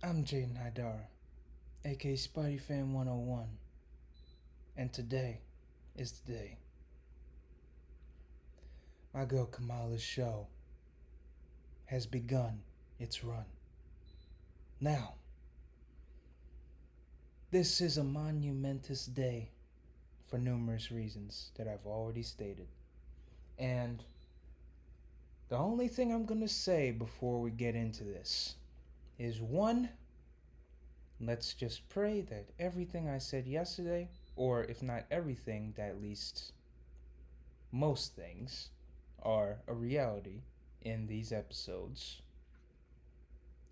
I'm Jaden Haidar, aka Spidey Fan 101, and today is the day. My girl Kamala's show has begun its run. Now, this is a monumentous day for numerous reasons that I've already stated. And the only thing I'm gonna say before we get into this is one, let's just pray that everything I said yesterday, or if not everything, that at least most things, are a reality in these episodes.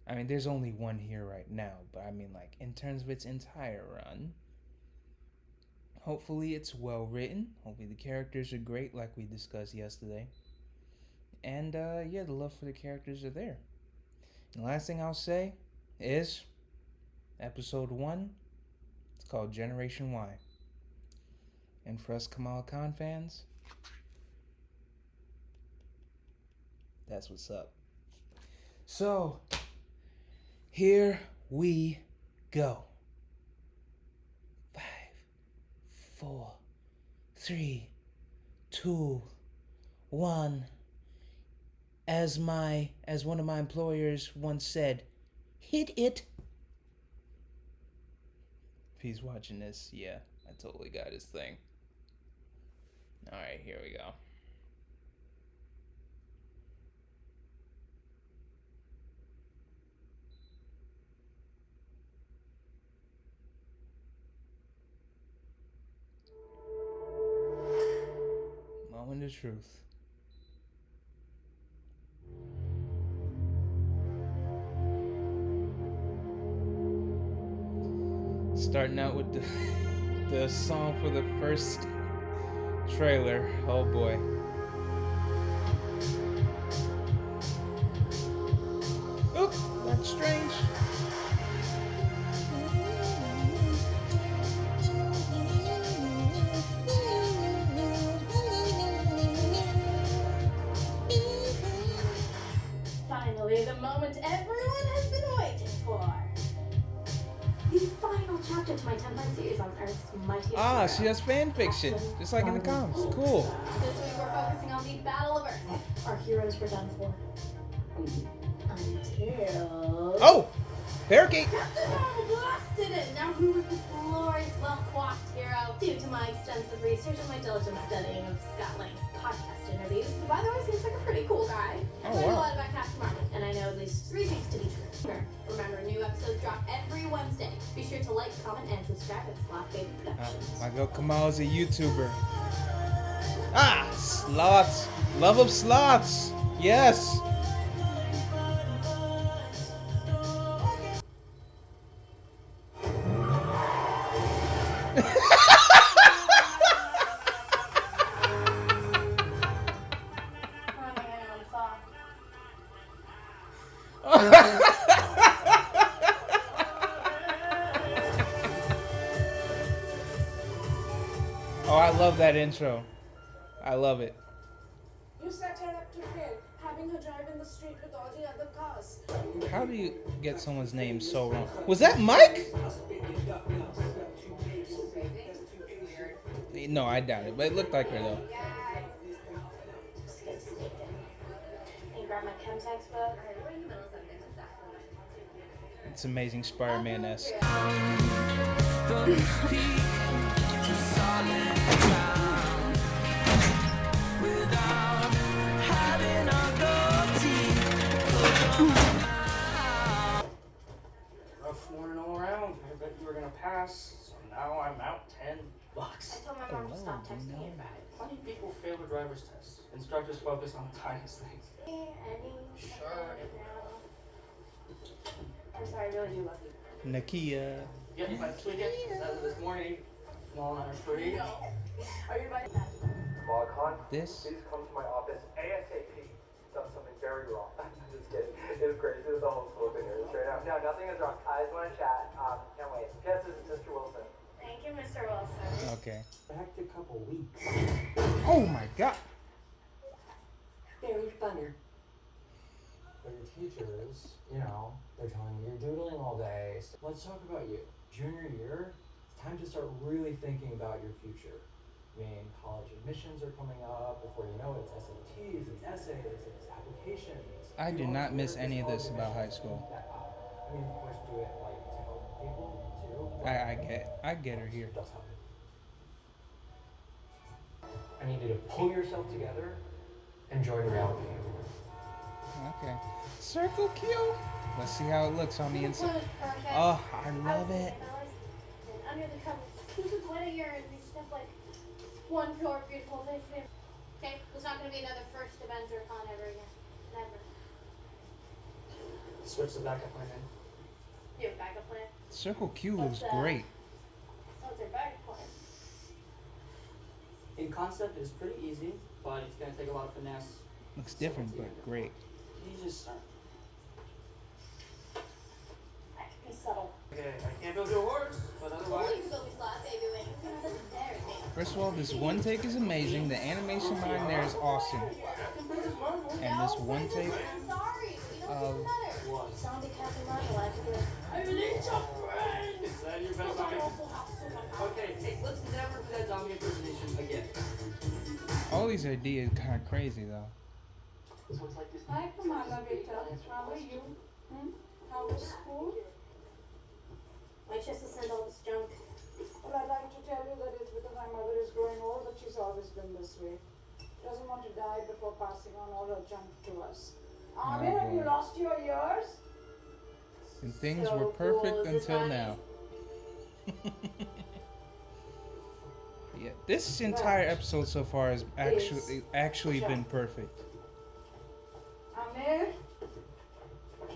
I mean, there's only one here right now, but I mean, like, in terms of its entire run, hopefully it's well written. Hopefully the characters are great, like we discussed yesterday. And, yeah, the love for the characters are there. And the last thing I'll say is episode 1, it's called Generation Y. And for us Kamala Khan fans, that's what's up. So, here we go. 5, 4, 3, 2, 1. As one of my employers once said, hit it. If he's watching this, yeah, I totally got his thing. Alright, here we go. Moment of truth. Starting out with the song for the first trailer. Oh boy. Oh, that's strange. Finally, the moment everyone has been waiting for. The final chapter to my 10-part series on Earth's mightiest hero. She has fan fiction, just like in the comics. Cool. This week we're focusing on the Battle of Earth. Our heroes were done for. Until... Oh! Barricade! Captain Marvel blasted it! Now who is this glorious, well-coiffed hero? Due to my extensive research and my diligent studying of Scott Lang's podcast interviews, who by the way seems like a pretty cool guy. I learned a lot about Captain Marvel, and I know at least 3 things to be true. Remember, new episodes drop every Wednesday. Be sure to like, comment, and subscribe at Slot Baby Productions. My girl Kamala's a YouTuber. Sloths. Love of sloths. Yes. Oh, I love that intro. I love it. You set her up to fail, having her drive in the street with all the other cars. How do you get someone's name so wrong? Was that Mike? No, I doubt it, but it looked like her though. Grab my chem textbook. It's amazing Spider-Man-esque. Rough morning all around. I bet you were gonna pass, so now I'm out $10. I told my mom to stop texting me about it. Why do people fail the driver's test? Instructors focus on the tiniest things. Sure. I'm sorry, I really do love you. Nakia. Yep, by this weekend, as of this morning, Mom and I are free. Are you invited? Log on. This? Please come to my office ASAP. Done something very wrong. I'm just kidding. It's crazy with the whole school thing right now. No, nothing is wrong. I just want to chat. Can't wait. Yes, this is Mr. Wilson. Thank you, Mr. Wilson. Okay. A hectic couple weeks. Oh my god. Very funny. But your teachers, you know, They're telling me you're doodling all day. So let's talk about you. Junior year, it's time to start really thinking about your future. I mean, college admissions are coming up. Before you know it, it's SATs, it's essays, it's applications. I do not miss any of this about high school. I mean, of course, do it like to help people too. but I get her here. it does help. I need you to pull yourself together and join reality. Okay. Circle Q. Let's see how it looks on the This one inside. is perfect. Oh, I love was it. thinking, and under the covers, this is what a year and these stuff like one pure beautiful day for him. Okay, there's not gonna be another first Avenger con ever again. Never. Switch the backup plan in. You have a backup plan? Circle Q What's looks that? great. What's your backup plan? In concept, it's pretty easy, but it's gonna take a lot of finesse. Looks different, but great. You just I can be subtle. okay. I can't build your horse, but Well, otherwise. you can go these last baby wings. That's very big. First of all, this one take is amazing. The animation behind there is awesome. And this one take I'm sorry, but you don't of even better. What? Zombie Captain Marvel, I have to do it. I need your friend. Is that your best I option? also have so much power. Okay, hey, let's never do that zombie impersonation again. all these ideas kind of crazy though. Hi, Kamala, beta. How are you? How was school? My chest has sent all this junk. Well, I'd like to tell you that it's because my mother is growing old, but she's always been this way. She doesn't want to die before passing on all her junk to us. Amir, have you boy. lost your ears? And things So were cool. perfect Is this until mine? now. Yeah, this entire episode so far has actually been perfect. Amir,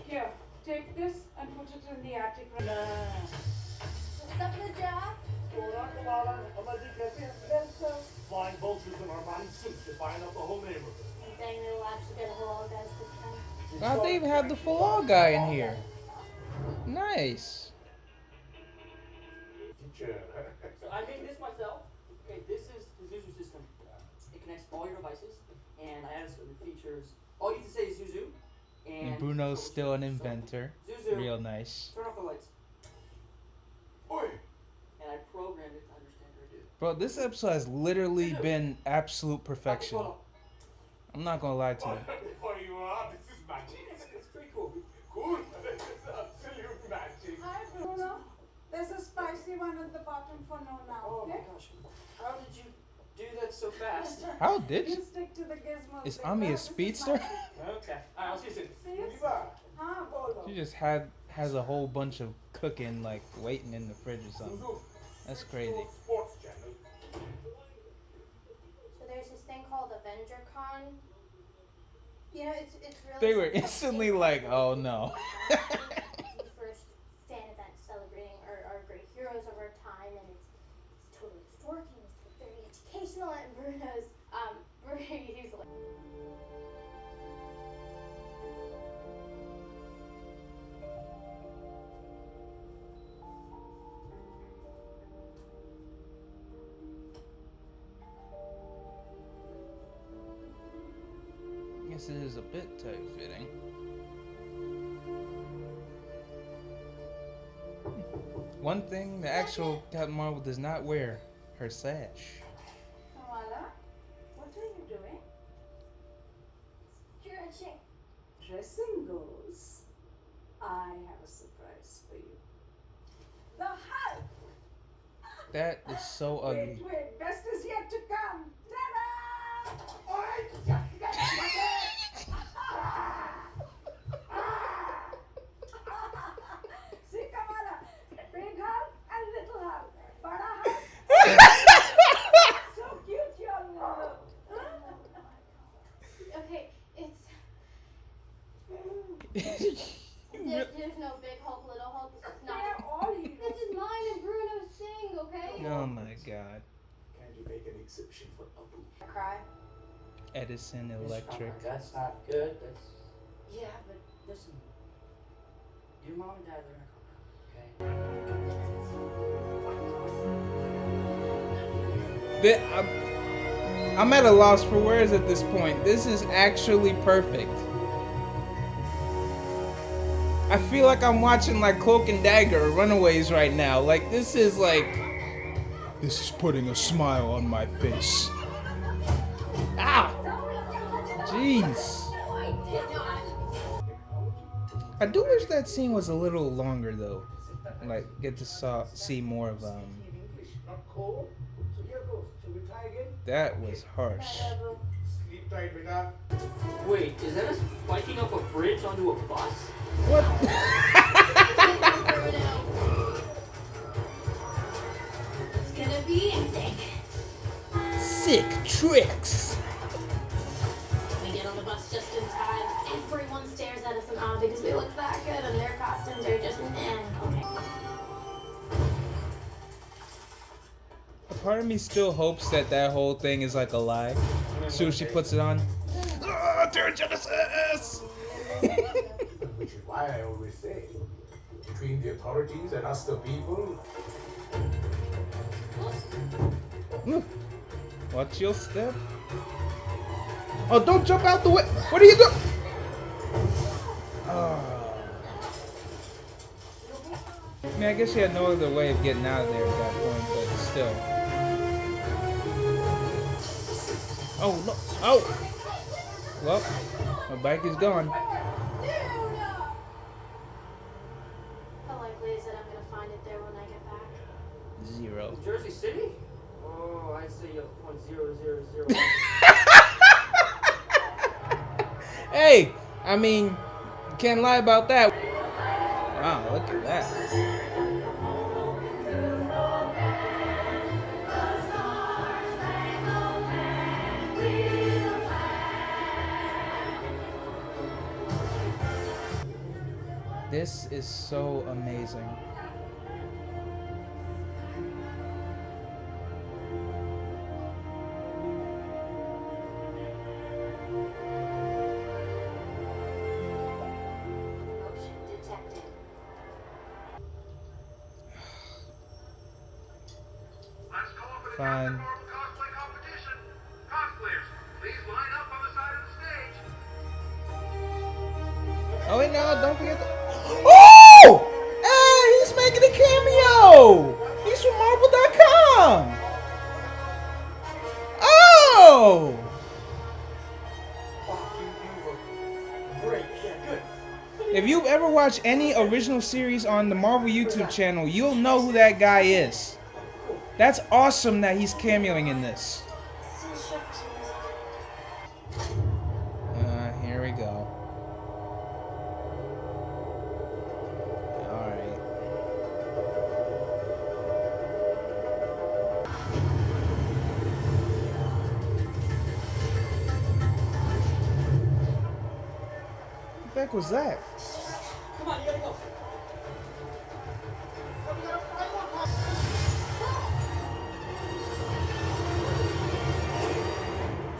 here, take this and put it in the attic. What's up with the job? Well, sir, Flying vultures in our man suits to find out the whole neighborhood. I'm dang it, we'll actually get a whole all guys this time. Wow, they even have the full all guy in here. Nice. Teacher. So I made this myself. Okay, this is the Zuzu system. It connects all your devices, and I added certain features. All you have to say is Zuzu, And Bruno's still an inventor. Zuzu, Real nice. turn off the lights. Oi! And I programmed it to understand her dude. Bro, this episode has literally been absolute perfection. I'm not gonna lie to you. Before you are, this is magic. It's pretty cool. Good. This is absolute magic. hi, Bruno. There's a spicy one at the bottom for no now, Oh my okay? gosh. How did you do that so fast? How did You you? stick to the gizmos. Is beta. Ami a This is speedster? my- Okay. Alright, I'll see you soon. See you? Viva! Huh, Bolo. She just has a whole bunch of cooking like waiting in the fridge or something. Zuzu. That's crazy. Sports channel. So there's this thing called Avenger Con. You know, it's really. They were something instantly different. like, oh no. The first fan event celebrating our great heroes of our time, and it's totally historic and it's very educational. And Bruno's he's like. Guess it is a bit tight fitting. One thing, the actual Captain Marvel does not wear her sash. Kamala, what are you doing? Stretching. Dressing goes. I have a surprise for you. The Hulk! That is so ugly. Wait, best is yet to come. Ta-da! See, Kamala, big Hulk and little Hulk. Bada Hulk. So cute, young one. Okay, there's no big Hulk, little Hulk. This is They're not. all heroes. This is mine and Bruno's thing, okay? Oh my god. Can you make an exception for Abu? Cry. Edison Electric. That's not good. That's. Yeah, but listen. Your mom and dad, they're gonna come back, okay? I'm at a loss for words at this point. This is actually perfect. I feel like I'm watching like Cloak and Dagger or Runaways right now. Like this is putting a smile on my face. Ah! Jeez. I do wish that scene was a little longer though. Like get to see more of Not cold? So here goes. Shall we try again? That was harsh. Sleep tight, beta. Wait, is that us spiking up a bridge onto a bus? What? It's gonna be epic. Sick tricks. We get on the bus just in time. Everyone stares at us in awe because we look that good and their costumes are just okay. A part of me still hopes that whole thing is like a lie. As soon as she puts it on. Turn Genesis! Which is why I always say, between the authorities and us the people, Watch your step. Oh, don't jump out the way. What are you doing? I mean, I guess she had no other way of getting out of there at that point, but still. Oh, no. Oh! Well, my bike is gone. How likely is it I'm gonna find it there when I get back? 0. Jersey City? Oh, I'd say 10001. Hey! I mean, can't lie about that. Wow, look at that. This is so amazing. Motion detected. let's call for the Fine. Captain Marvel cosplay competition. Cosplayers, please line up on the side of the stage. Oh wait, no, don't forget the... Oh! Hey, he's making a cameo! He's from Marvel.com! Oh! Fuck you, you were great. Yeah, good. If you've ever watched any original series on the Marvel YouTube channel, you'll know who that guy is. That's awesome that he's cameoing in this. Here we go. Alright. What the heck was that? Come on, you gotta go.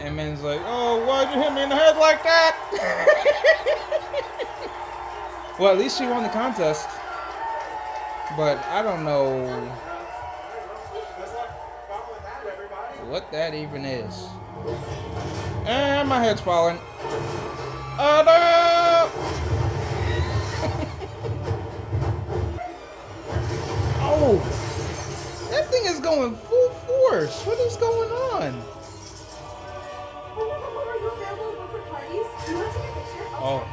And man's like, oh, why'd you hit me in the head like that? Well, at least she won the contest. But I don't know what that even is. And my head's falling. Oh no! Oh! That thing is going full force. What is going on? Oh.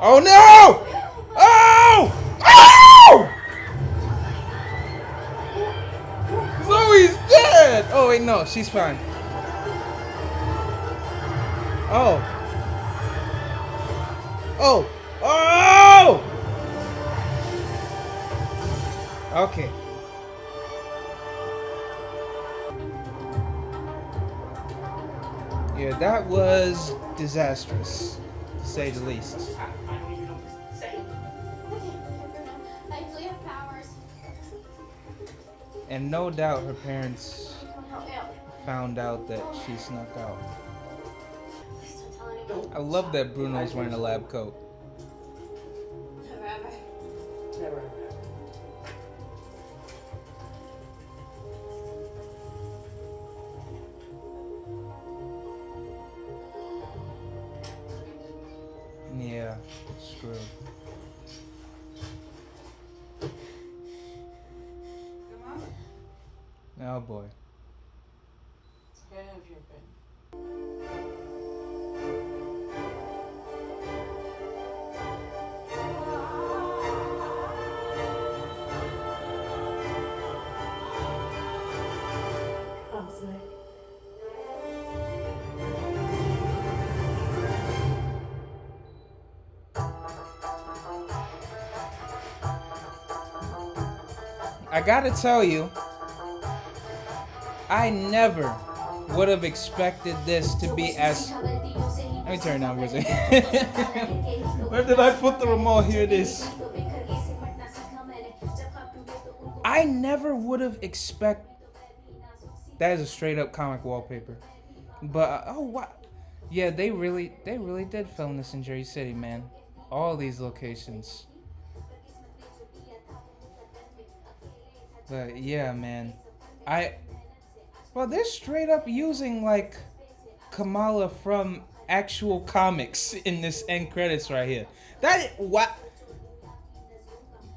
Oh no! Oh! Oh! Zoe's dead! Oh wait, no, she's fine. Oh. Oh. Oh! Okay. Yeah, that was disastrous, to say the least. I don't even know what to say. I actually have powers. And no doubt her parents found out that she snuck out. Please don't tell anyone. I love that Bruno's wearing a lab coat. Never ever. Never, ever. Yeah, screw. Oh boy. Okay, have your pen. Cosmic. I gotta tell you, I never would have expected this to be as. Let me turn down music. Where did I put the remote? Here it is. I never would have expected. That is a straight up comic wallpaper. But oh wow, yeah, they really did film this in Jersey City, man. All these locations. But yeah, man, well, they're straight up using like Kamala from actual comics in this end credits right here. What?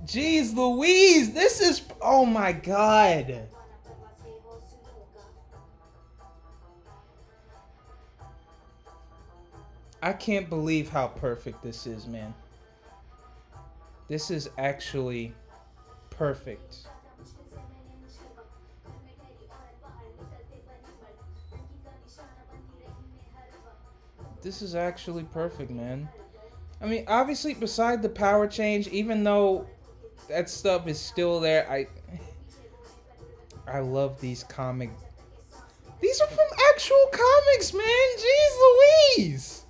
Jeez Louise, this is, oh my god. I can't believe how perfect this is, man. This is actually perfect. This is actually perfect, man. I mean, obviously, beside the power change, even though that stuff is still there, I love these comic. These are from actual comics, man. Jeez Louise.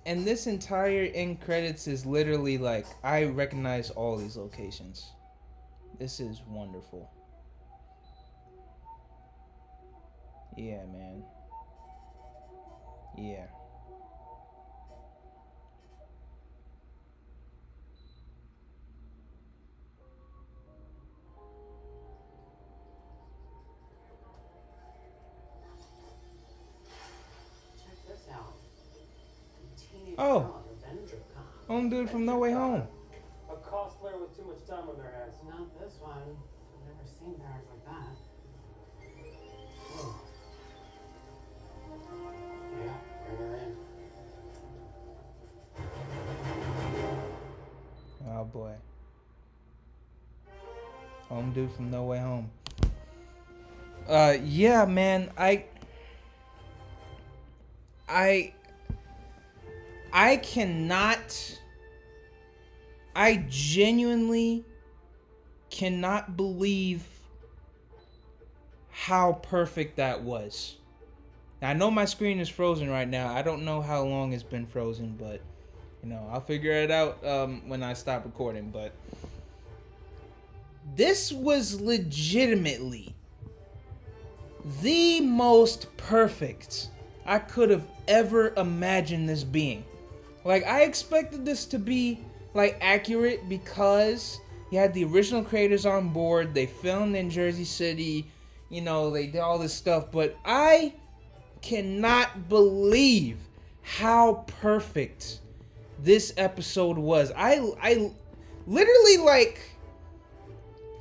And this entire end credits is literally like, I recognize all these locations. This is wonderful. Yeah, man. Yeah. Check this out. Teenage Oh. Girl Avenger comic. Home dude from No Way Home. A cosplayer with too much time on their hands. Not this one. I've never seen powers like that. Oh. Yeah, bring her in. Oh boy. Home dude from No Way Home. Yeah, man, I genuinely cannot believe how perfect that was. Now, I know my screen is frozen right now. I don't know how long it's been frozen, but you know, I'll figure it out when I stop recording. But this was legitimately the most perfect I could have ever imagined this being. Like, I expected this to be like accurate because you had the original creators on board. They filmed in Jersey City, you know, they did all this stuff, but I cannot believe how perfect this episode was. I literally, like,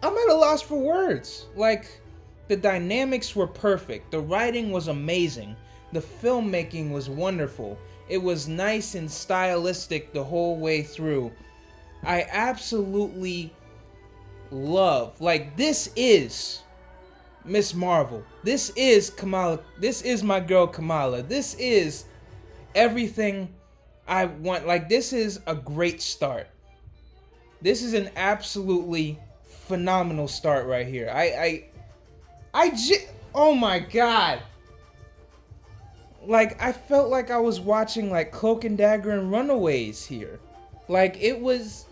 I'm at a loss for words. Like, the dynamics were perfect. The writing was amazing. The filmmaking was wonderful. It was nice and stylistic the whole way through. I absolutely love, like, this is Miss Marvel. This is Kamala. This is my girl Kamala. This is everything I want. Like, this is a great start. This is an absolutely phenomenal start right here. Oh my god. Like, I felt like I was watching like Cloak and Dagger and Runaways here. Like, it was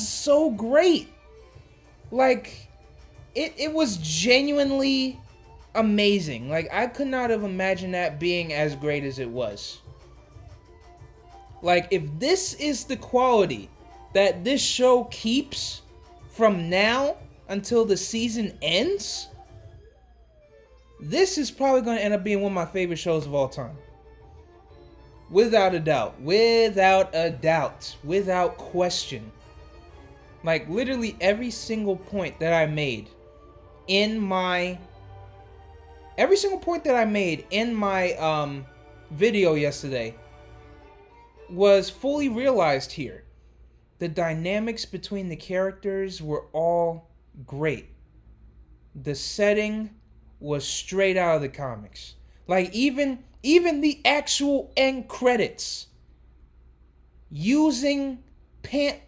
so great. Like, it was genuinely amazing. Like, I could not have imagined that being as great as it was. Like, if this is the quality that this show keeps from now until the season ends, this is probably going to end up being one of my favorite shows of all time. Without a doubt. Without a doubt. Without question. Like literally every single point that I made in my video yesterday was fully realized here. The dynamics between the characters were all great. The setting was straight out of the comics. Like even the actual end credits using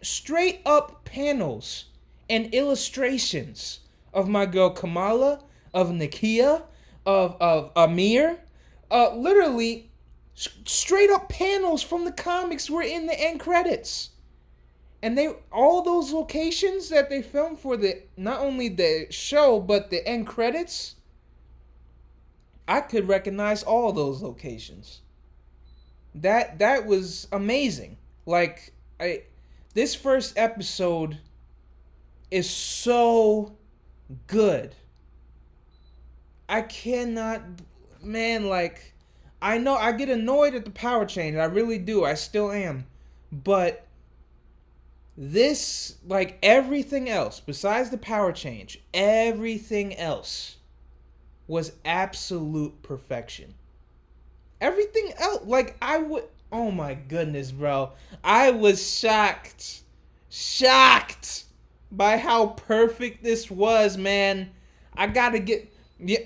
straight up panels and illustrations of my girl Kamala, of Nakia, of Amir. Literally straight up panels from the comics were in the end credits. And all those locations that they filmed for not only the show but the end credits, I could recognize all those locations. That was amazing. Like this first episode is so good. I cannot, man, like I know I get annoyed at the power change. I really do. I still am. But this, like everything else, besides the power change, everything else was absolute perfection. Everything else, like oh my goodness, bro. I was shocked by how perfect this was, man. I gotta get, yeah.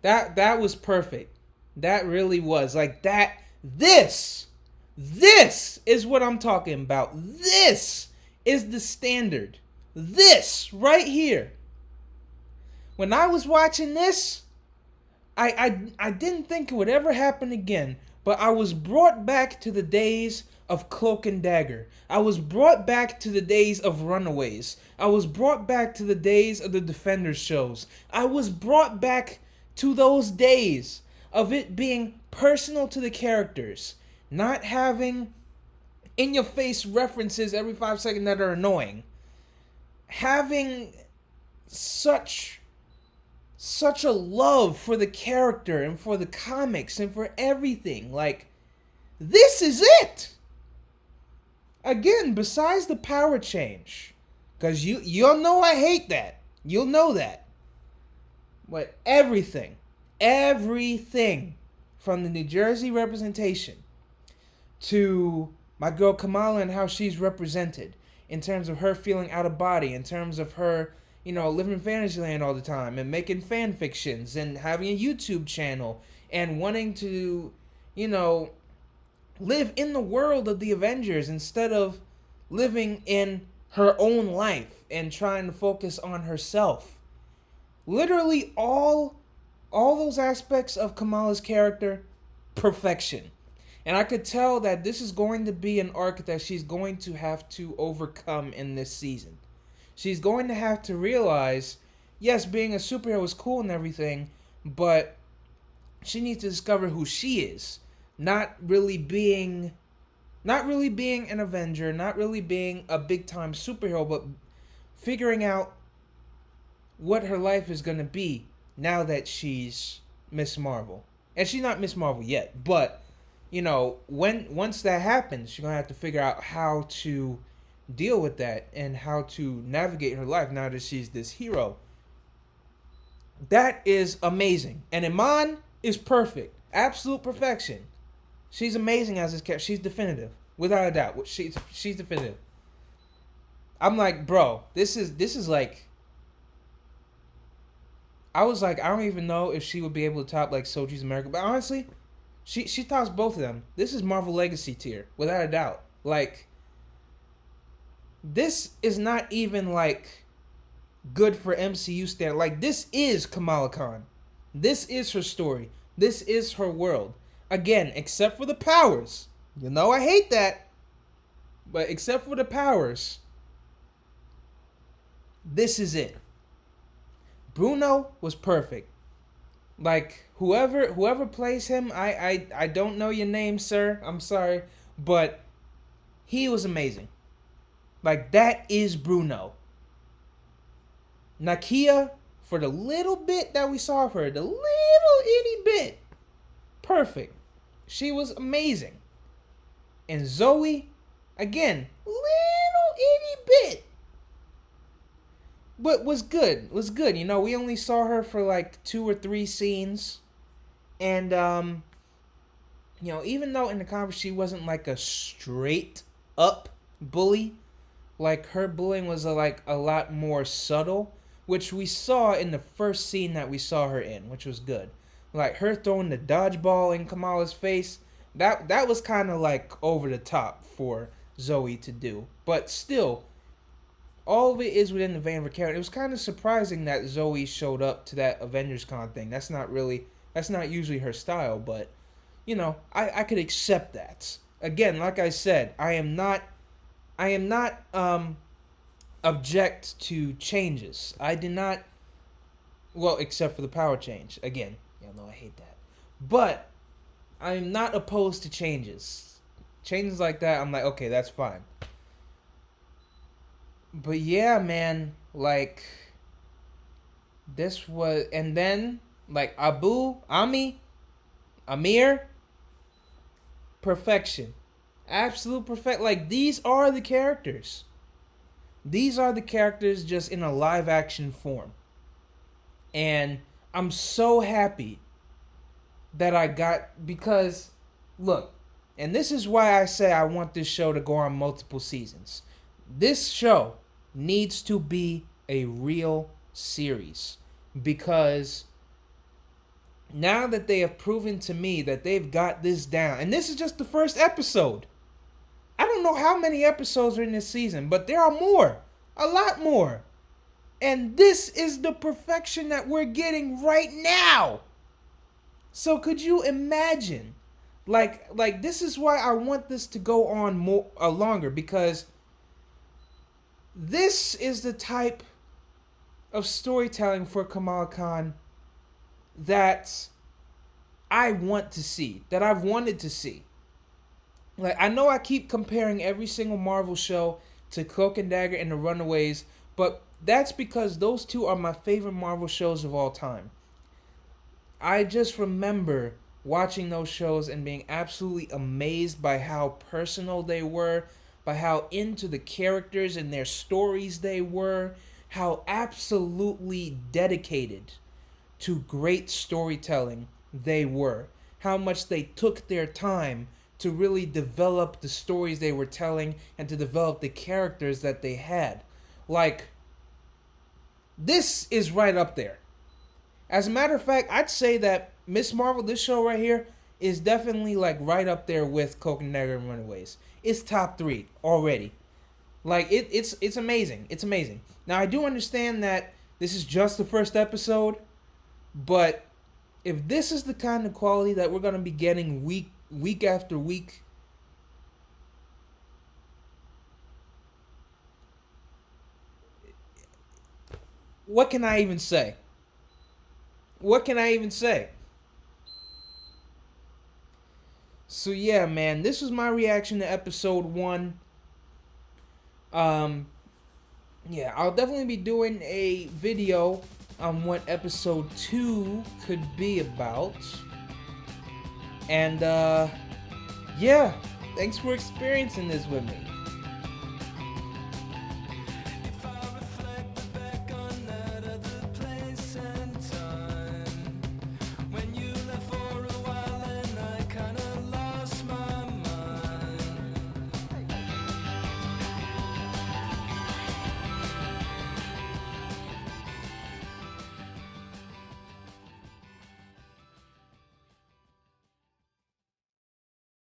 That was perfect. That really was. Like that, this is what I'm talking about. This is the standard. This right here. When I was watching this, I didn't think it would ever happen again, but I was brought back to the days of Cloak and Dagger. I was brought back to the days of Runaways. I was brought back to the days of the Defenders shows. I was brought back to those days of it being personal to the characters, not having in-your-face references every 5 seconds that are annoying, having such a love for the character and for the comics and for everything. Like, this is it. Again, besides the power change, because you'll know I hate that. You'll know that. But everything from the New Jersey representation to my girl Kamala and how she's represented in terms of her feeling out of body, in terms of her, living in Fantasyland all the time and making fan fictions and having a YouTube channel and wanting to, live in the world of the Avengers instead of living in her own life and trying to focus on herself. Literally all those aspects of Kamala's character, perfection. And I could tell that this is going to be an arc that she's going to have to overcome in this season. She's going to have to realize, yes, being a superhero is cool and everything, but she needs to discover who she is. Not really being an Avenger, not really being a big-time superhero, but figuring out what her life is going to be now that she's Miss Marvel. And she's not Miss Marvel yet, but, once that happens, she's going to have to figure out how to deal with that and how to navigate her life now that she's this hero. That is amazing. And Iman is perfect. Absolute perfection. She's amazing as this character. She's definitive. Without a doubt. She's definitive. I'm like, bro, this is like, I was like, I don't even know if she would be able to top like Soji's America, but honestly, she tops both of them. This is Marvel Legacy tier, without a doubt. Like, this is not even like good for MCU stand. Like, this is Kamala Khan. This is her story. This is her world. Again, except for the powers. I hate that. But except for the powers, this is it. Bruno was perfect. Like, whoever plays him, I don't know your name, sir. I'm sorry. But he was amazing. Like, that is Bruno. Nakia, for the little bit that we saw of her, the little itty bit, perfect. She was amazing. And Zoe, again, little itty bit. But was good. Was good. You know, we only saw her for like 2 or 3 scenes. And you know, even though in the comics she wasn't like a straight up bully, like her bullying was a lot more subtle, which we saw in the first scene that we saw her in, which was good. Like her throwing the dodgeball in Kamala's face, that was kind of like over the top for Zoe to do. But still, all of it is within the vein of her character. It was kind of surprising that Zoe showed up to that Avengers Con thing. That's not usually her style, but you know, I could accept that. Again, like I said, I am not object to changes. I did not, well, except for the power change. Again, y'all know I hate that. But I'm not opposed to changes. Changes like that, I'm like, okay, that's fine. But yeah, man, like, this was, and then, like, Amir, perfection. Absolute perfect. Like, these are the characters. These are the characters just in a live action form. And I'm so happy that I got, because, look, and this is why I say I want this show to go on multiple seasons. This show needs to be a real series, because now that they have proven to me that they've got this down, and this is just the first episode. I don't know how many episodes are in this season, but there are more, a lot more. And this is the perfection that we're getting right now. So could you imagine? Like this is why I want this to go on longer, because this is the type of storytelling for Kamala Khan that I want to see, that I've wanted to see. Like, I know I keep comparing every single Marvel show to Cloak and Dagger and The Runaways, but that's because those two are my favorite Marvel shows of all time. I just remember watching those shows and being absolutely amazed by how personal they were, by how into the characters and their stories they were, how absolutely dedicated to great storytelling they were, how much they took their time to really develop the stories they were telling and to develop the characters that they had. Like, this is right up there. As a matter of fact, I'd say that Miss Marvel, this show right here, is definitely like right up there with Cloak and Dagger and Runaways. It's top 3 already. Like, it's amazing. It's amazing. Now, I do understand that this is just the first episode, but if this is the kind of quality that we're going to be getting week after week, what can I even say? What can I even say? So yeah, man, this was my reaction to episode 1. Yeah, I'll definitely be doing a video on what episode 2 could be about. And yeah, thanks for experiencing this with me.